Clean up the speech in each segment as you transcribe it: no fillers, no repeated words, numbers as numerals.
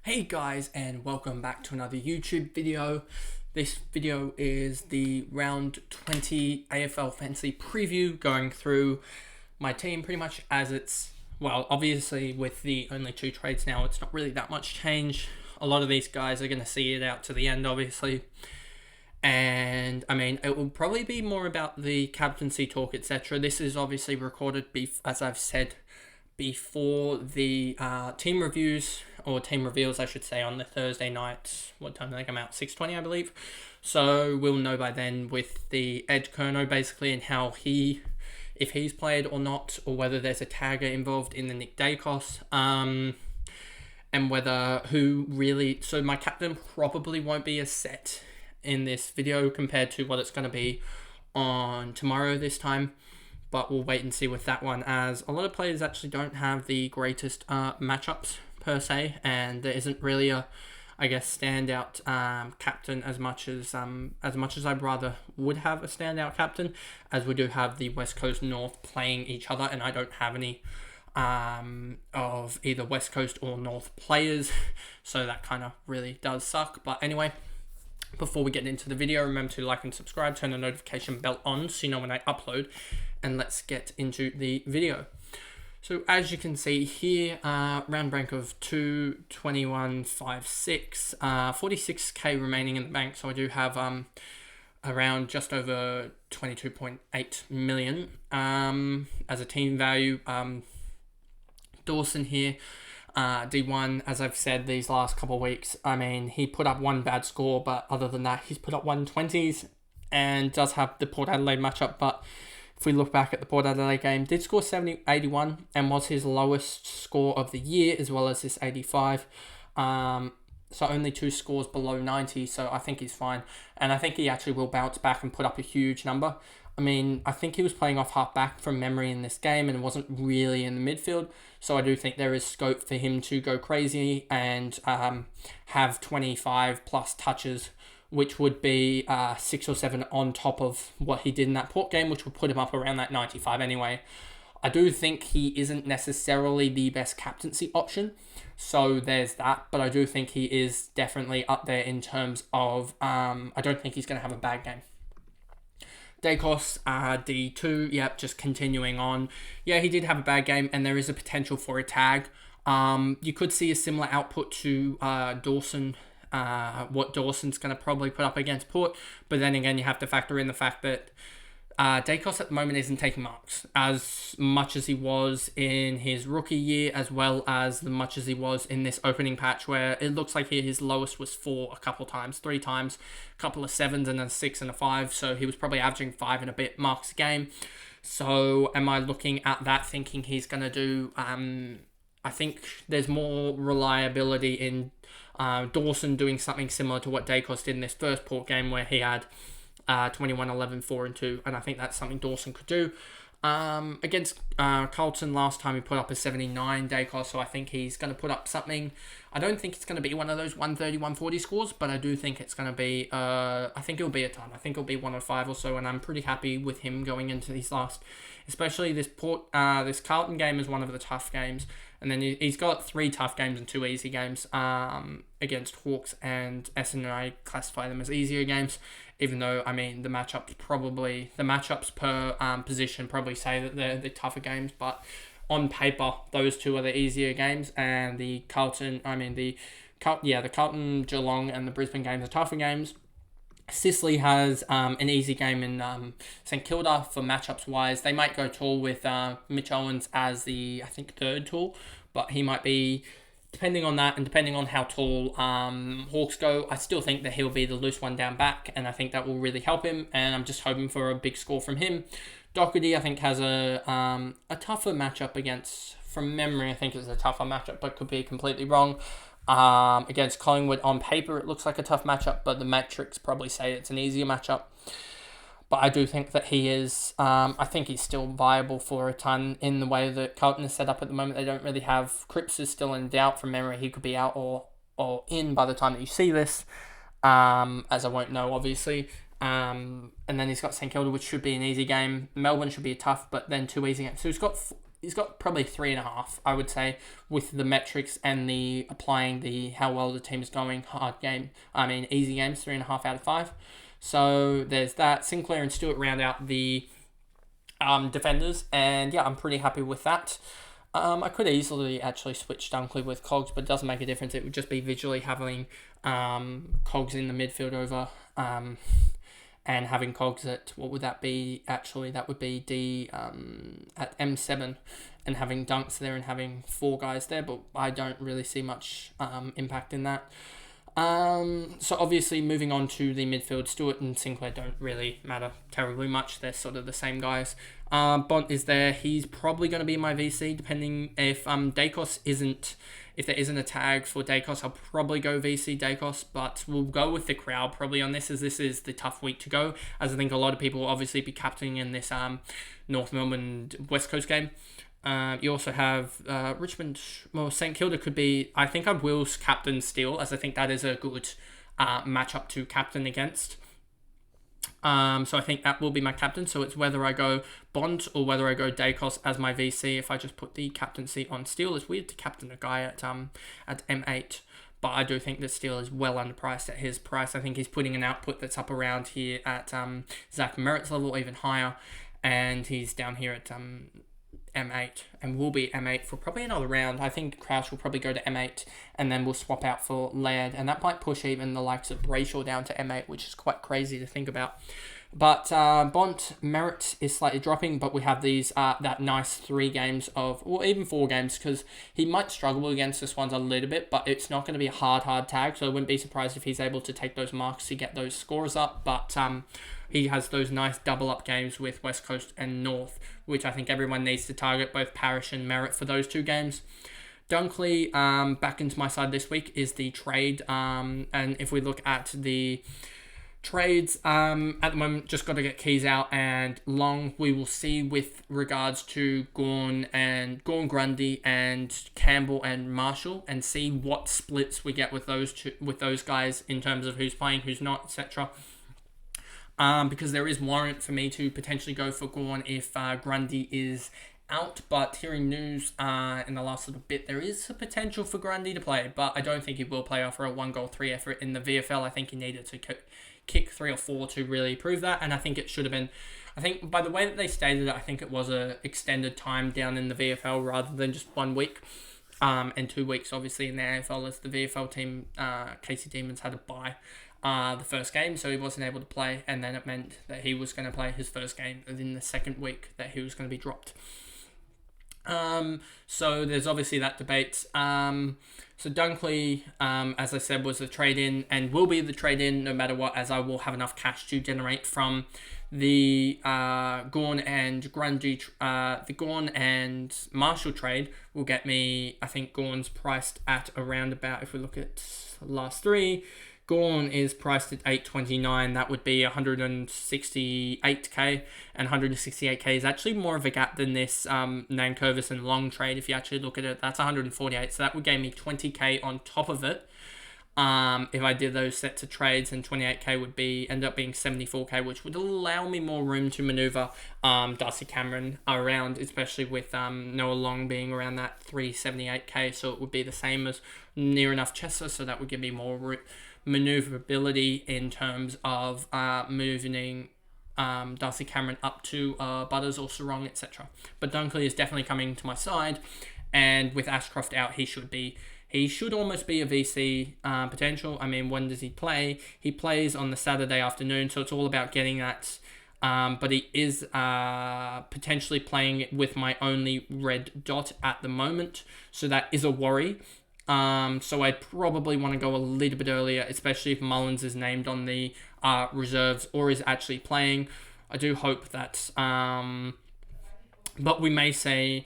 Hey guys, and welcome back to another YouTube video. This video is the round 20 AFL Fantasy preview, going through my team pretty much as it's, well, obviously with the only two trades now, it's not really that much change. A lot of these guys are going to see it out to the end, obviously. And I mean, it will probably be more about the captaincy talk, etc. This is obviously recorded, as I've said, before the team reviews, or team reveals I should say, on the Thursday night. What time do they come out? 6:20 I believe. So we'll know by then with the Ed Kerno basically, and how if he's played or not, or whether there's a tagger involved in the Nick Dacos, and whether who really. So my captain probably won't be as set in this video compared to what it's going to be on tomorrow this time. But we'll wait and see with that one, as a lot of players actually don't have the greatest matchups per se, and there isn't really a, I guess, standout captain as much as I'd rather would have a standout captain, as we do have the West Coast North playing each other, and I don't have any of either West Coast or North players, so that kind of really does suck. But anyway, before we get into the video, remember to like and subscribe, turn the notification bell on so you know when I upload, and let's get into the video. So as you can see here, round bank of 221.56, 46k remaining in the bank, so I do have around just over 22.8 million as a team value. Dawson here, D1, as I've said these last couple of weeks, I mean, he put up one bad score, but other than that, he's put up 120s and does have the Port Adelaide matchup. But if we look back at the Port Adelaide game, did score 81 and was his lowest score of the year, as well as this 85. So only two scores below 90, so I think he's fine. And I think he actually will bounce back and put up a huge number. I mean, I think he was playing off half back from memory in this game and wasn't really in the midfield. So I do think there is scope for him to go crazy and have 25 plus touches, which would be 6 or 7 on top of what he did in that Port game, which would put him up around that 95 anyway. I do think he isn't necessarily the best captaincy option, so there's that, but I do think he is definitely up there in terms of, I don't think he's going to have a bad game. Dacos, D2, yep, just continuing on. Yeah, he did have a bad game, and there is a potential for a tag. You could see a similar output to Dawson, what Dawson's going to probably put up against Port, but then again, you have to factor in the fact that Dacos at the moment isn't taking marks as much as he was in his rookie year, as well as much as he was in this opening patch, where it looks like his lowest was 4 a couple times, 3 times, a couple of 7s and a 6 and a 5, so he was probably averaging 5 and a bit marks a game. So am I looking at that thinking he's going to do, I think there's more reliability in Dawson doing something similar to what Dacos did in this first Port game, where he had 21, 11, 4 and 2, and I think that's something Dawson could do. Against Carlton last time, he put up a 79 Dacos, so I think he's going to put up something. I don't think it's going to be one of those 130, 140 scores, but I do think it's going to be, I think it'll be a ton. I think it'll be 105 or so, and I'm pretty happy with him going into these last, especially this this Carlton game is one of the tough games, and then he's got 3 tough games and 2 easy games against Hawks and Essendon. I classify them as easier games, even though, I mean, the matchups per position probably say that they're the tougher games, but on paper, those two are the easier games, and the Carlton, the Carlton, Geelong, and the Brisbane games are tougher games. Sicily has an easy game in St Kilda for matchups wise. They might go tall with Mitch Owens as the, I think, third tall, but he might be, depending on that and depending on how tall Hawks go, I still think that he'll be the loose one down back, and I think that will really help him, and I'm just hoping for a big score from him. Doherty, I think, has a tougher matchup against, from memory, I think it's a tougher matchup, but could be completely wrong. Against Collingwood, on paper, it looks like a tough matchup, but the metrics probably say it's an easier matchup. But I do think that he is, I think he's still viable for a ton in the way that Carlton is set up at the moment. They don't really have, Cripps is still in doubt from memory. He could be out or in by the time that you see this, as I won't know, obviously. And then he's got St Kilda, which should be an easy game. Melbourne should be tough, but then 2 easy games. So he's got probably 3.5, I would say, with the metrics and the applying the how well the team is going. Easy games, 3.5 out of 5. So there's that. Sinclair and Stewart round out the defenders, and yeah, I'm pretty happy with that. I could easily actually switch Dunkley with Cogs, but it doesn't make a difference. It would just be visually having Cogs in the midfield over and having Cogs at, what would that be? Actually, that would be D at M7 and having Dunks there and having 4 guys there, but I don't really see much impact in that. So obviously moving on to the midfield, Stewart and Sinclair don't really matter terribly much. They're sort of the same guys. Bont is there. He's probably going to be my VC, depending if Dacos isn't. If there isn't a tag for Dacos, I'll probably go VC Dacos, but we'll go with the crowd probably on this, as this is the tough week to go, as I think a lot of people will obviously be captaining in this North Melbourne West Coast game. You also have Richmond. Well, St Kilda could be. I think I will captain Steele, as I think that is a good matchup to captain against. So I think that will be my captain. So it's whether I go Bond or whether I go Dacos as my VC. If I just put the captaincy on Steele, it's weird to captain a guy at M8. But I do think that Steele is well underpriced at his price. I think he's putting an output that's up around here at Zach Merritt's level, or even higher, and he's down here at M8 and will be M8 for probably another round. I think Crouch will probably go to M8 and then we'll swap out for Laird, and that might push even the likes of Brayshaw down to M8, which is quite crazy to think about. But Bont Merritt is slightly dropping, but we have these that nice 3 games of, or even 4 games, because he might struggle against this one a little bit, but it's not going to be a hard tag, so I wouldn't be surprised if he's able to take those marks to get those scores up. But he has those nice double up games with West Coast and North, which I think everyone needs to target, both Parrish and Merritt for those 2 games. Dunkley, back into my side this week, is the trade. And if we look at the trades, at the moment, just got to get keys out, and long we will see with regards to Gawn, Grundy, and Campbell and Marshall, and see what splits we get with those guys in terms of who's playing, who's not, etc. Because there is warrant for me to potentially go for Gawn if Grundy is out, but hearing news in the last little bit, there is a potential for Grundy to play, but I don't think he will play after a 1-goal 3 effort in the VFL. I think he needed to kick 3 or 4 to really prove that, and I think it should have been, I think by the way that they stated it, I think it was a extended time down in the VFL rather than just 1 week. And 2 weeks obviously in the AFL, as the VFL team, Casey Demons, had to bye the first game, so he wasn't able to play, and then it meant that he was going to play his first game within the second week that he was going to be dropped. So there's obviously that debate. So Dunkley, as I said, was the trade-in and will be the trade-in no matter what, as I will have enough cash to generate from the Gawn and Grundy. The Gawn and Marshall trade will get me, I think Gawn's priced at around about, if we look at the last 3, Gawn is priced at 829. That would be 168k, and 168k is actually more of a gap than this Nankervis and Long trade. If you actually look at it, that's 148. So that would give me 20k on top of it. If I did those sets of trades, and 28k would end up being 74k, which would allow me more room to maneuver Darcy Cameron around, especially with Noah Long being around that 378k. So it would be the same as near enough Chester. So that would give me more maneuverability in terms of moving Darcy Cameron up to Butters or Sarong, etc. But Dunkley is definitely coming to my side, and with Ashcroft out, he should almost be a VC potential. I mean, when does he play? He plays on the Saturday afternoon, so it's all about getting that. But he is potentially playing with my only red dot at the moment, so that is a worry. So I'd probably want to go a little bit earlier, especially if Mullins is named on the reserves or is actually playing. I do hope that, but we may say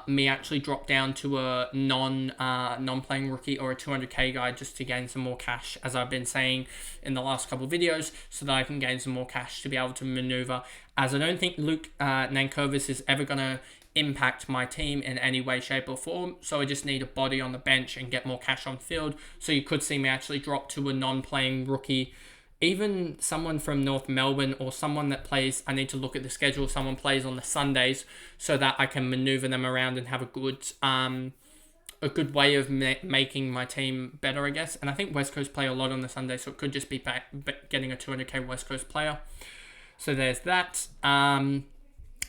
me actually drop down to a non-playing rookie or a 200k guy just to gain some more cash, as I've been saying in the last couple of videos, so that I can gain some more cash to be able to maneuver, as I don't think Luke Nankervis is ever going to impact my team in any way, shape or form, so I just need a body on the bench and get more cash on field. So you could see me actually drop to a non-playing rookie even someone from North Melbourne or someone that plays, I need to look at the schedule, someone plays on the Sundays so that I can maneuver them around and have a good way of making my team better, I guess. And I think West Coast play a lot on the Sunday, so it could just be getting a 200k West Coast player. So there's that.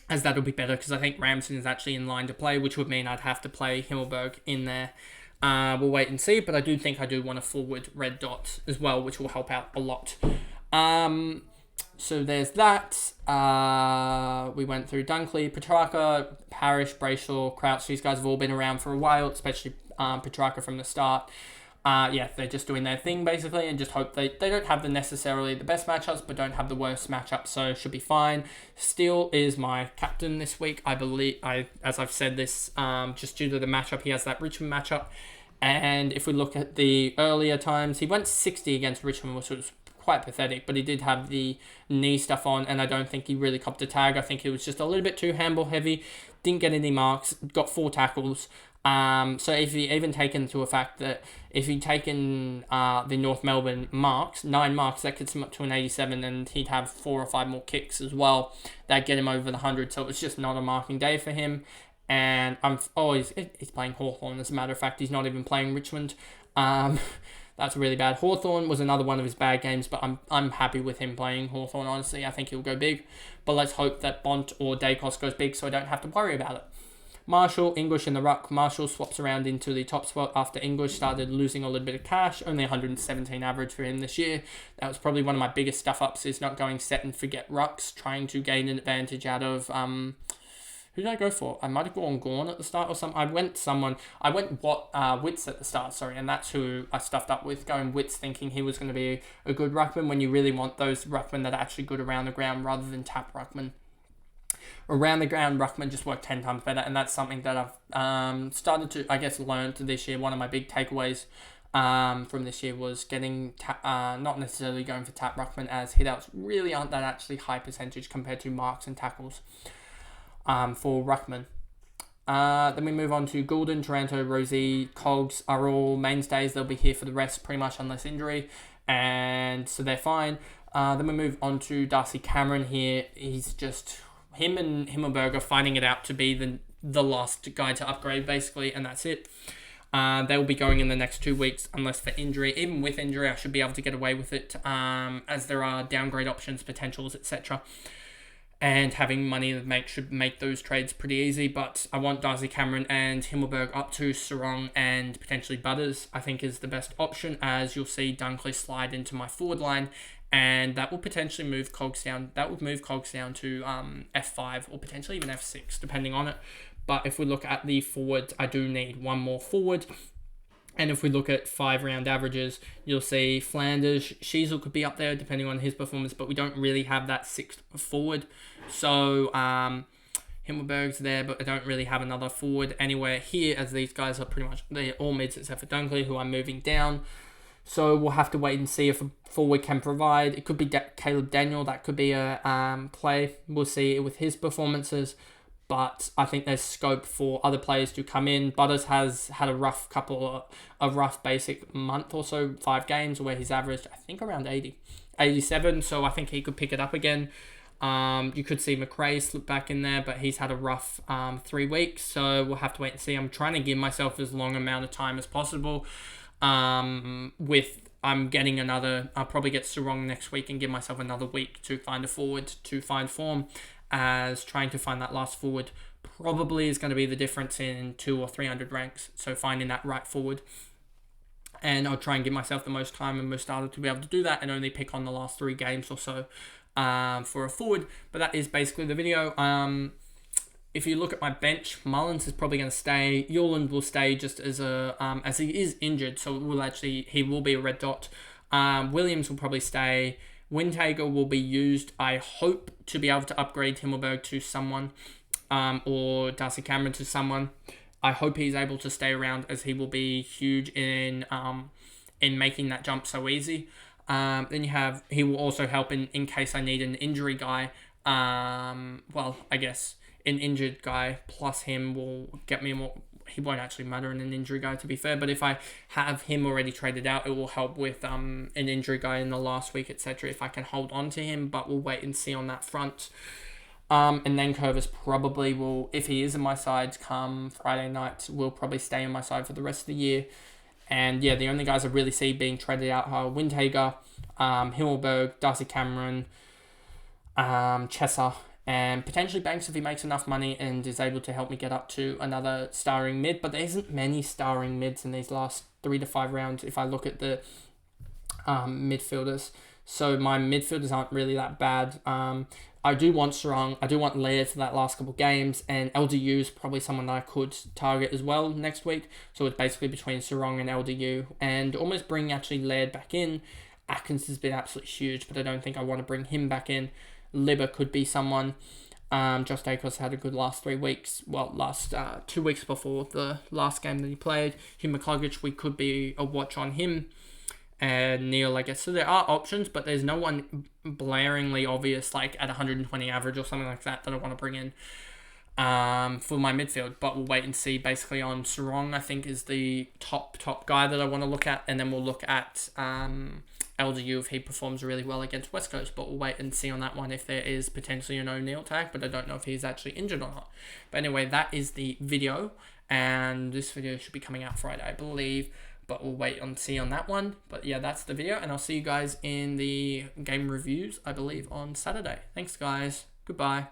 As that'll be better because I think Ramsden is actually in line to play, which would mean I'd have to play Himmelberg in there. We'll wait and see, but I do think I do want a forward red dot as well, which will help out a lot. So there's that. We went through Dunkley, Petrarca, Parrish, Brayshaw, Crouch. These guys have all been around for a while, especially Petrarca from the start. They're just doing their thing basically, and just hope they don't have necessarily the best matchups, but don't have the worst matchups, so should be fine. Steele is my captain this week. I believe, as I've said this, just due to the matchup, he has that Richmond matchup. And if we look at the earlier times, he went 60 against Richmond, which was quite pathetic, but he did have the knee stuff on, and I don't think he really copped a tag. I think he was just a little bit too handball heavy, didn't get any marks, got 4 tackles. So if you even take into a fact that if he'd taken the North Melbourne marks, 9 marks, that gets him up to an 87, and he'd have 4 or 5 more kicks as well. That'd get him over the 100, so it was just not a marking day for him. And he's playing Hawthorn. As a matter of fact, he's not even playing Richmond. That's really bad. Hawthorn was another one of his bad games, but I'm happy with him playing Hawthorn, honestly. I think he'll go big. But let's hope that Bont or Dacos goes big so I don't have to worry about it. Marshall, English in the ruck. Marshall swaps around into the top spot after English started losing a little bit of cash. Only 117 average for him this year. That was probably one of my biggest stuff-ups, is not going set and forget rucks, trying to gain an advantage out of... who did I go for? I might have gone Gorn at the start or something. I went Witts at the start, sorry, and that's who I stuffed up with, going Witts, thinking he was going to be a good ruckman when you really want those ruckmen that are actually good around the ground rather than tap ruckman. Around the ground, ruckman just work 10 times better, and that's something that I've started to, I guess, learn this year. One of my big takeaways from this year was getting not necessarily going for tap ruckman, as hitouts really aren't that actually high percentage compared to marks and tackles for ruckman. Then we move on to Goulden, Taranto, Rosie, Cogs are all mainstays. They'll be here for the rest pretty much unless injury, and so they're fine. Then we move on to Darcy Cameron here. He's just... Him and Himmelberg are finding it out to be the last guy to upgrade, basically, and that's it. They will be going in the next 2 weeks, unless for injury. Even with injury, I should be able to get away with it, as there are downgrade options, potentials, etc. And having money to should make those trades pretty easy. But I want Darcy Cameron and Himmelberg up to Sarong and potentially Butters, I think is the best option, as you'll see Dunkley slide into my forward line. And that will potentially move Cogs down. That would move Cogs down to F5 or potentially even F6, depending on it. But if we look at the forwards, I do need one more forward. And if we look at 5-round averages, you'll see Flanders, Sheasel could be up there depending on his performance, but we don't really have that 6th forward. So Himmelberg's there, but I don't really have another forward anywhere here, as these guys are pretty much, they're all mids except for Dunkley, who I'm moving down. So we'll have to wait and see if a forward can provide. It could be Caleb Daniel. That could be a play. We'll see with his performances. But I think there's scope for other players to come in. Butters has had a rough basic month or so, 5 games, where he's averaged, I think, around 87. So I think he could pick it up again. You could see McRae slip back in there, but he's had a rough 3 weeks. So we'll have to wait and see. I'm trying to give myself as long amount of time as possible. I'm getting another, I'll probably get Sarong next week and give myself another week to find a forward to find form, as trying to find that last forward probably is going to be the difference in 200 or 300 ranks. So finding that right forward, and I'll try and give myself the most time and most starter to be able to do that, and only pick on the last 3 games or so for a forward. But that is basically the video. If you look at my bench, Mullins is probably going to stay. Yuland will stay just as he is injured, so he will be a red dot. Williams will probably stay. Windhager will be used. I hope to be able to upgrade Himmelberg to someone, or Darcy Cameron to someone. I hope he's able to stay around, as he will be huge in making that jump so easy. Then he will also help in case I need an injury guy. I guess an injured guy plus him will get me he won't actually matter in an injury guy, to be fair. But if I have him already traded out, it will help with an injury guy in the last week, etc. If I can hold on to him, but we'll wait and see on that front. And then Curvis probably will, if he is in my side come Friday night, will probably stay in my side for the rest of the year. And yeah, the only guys I really see being traded out are Windhager, Himmelberg, Darcy Cameron, Chesser, and potentially Banks if he makes enough money and is able to help me get up to another starring mid. But there isn't many starring mids in these last 3 to 5 rounds if I look at the midfielders. So my midfielders aren't really that bad. I do want Sarong. I do want Laird for that last couple of games. And LDU is probably someone that I could target as well next week. So it's basically between Sarong and LDU. And almost bring actually Laird back in. Atkins has been absolutely huge, but I don't think I want to bring him back in. Libba could be someone. Josh Dacos had a good last 3 weeks. Well, last 2 weeks before the last game that he played. Hugh McCluggage, we could be a watch on him. And Neil, I guess. So there are options, but there's no one blaringly obvious, like at 120 average or something like that I want to bring in for my midfield. But we'll wait and see. Basically on Sarong, I think, is the top guy that I want to look at. And then we'll look at LDU if he performs really well against West Coast. But we'll wait and see on that one if there is potentially an O'Neill tag. But I don't know if he's actually injured or not. But anyway, that is the video. And this video should be coming out Friday, I believe. But we'll wait and see on that one. But yeah, that's the video. And I'll see you guys in the game reviews, I believe, on Saturday. Thanks, guys. Goodbye.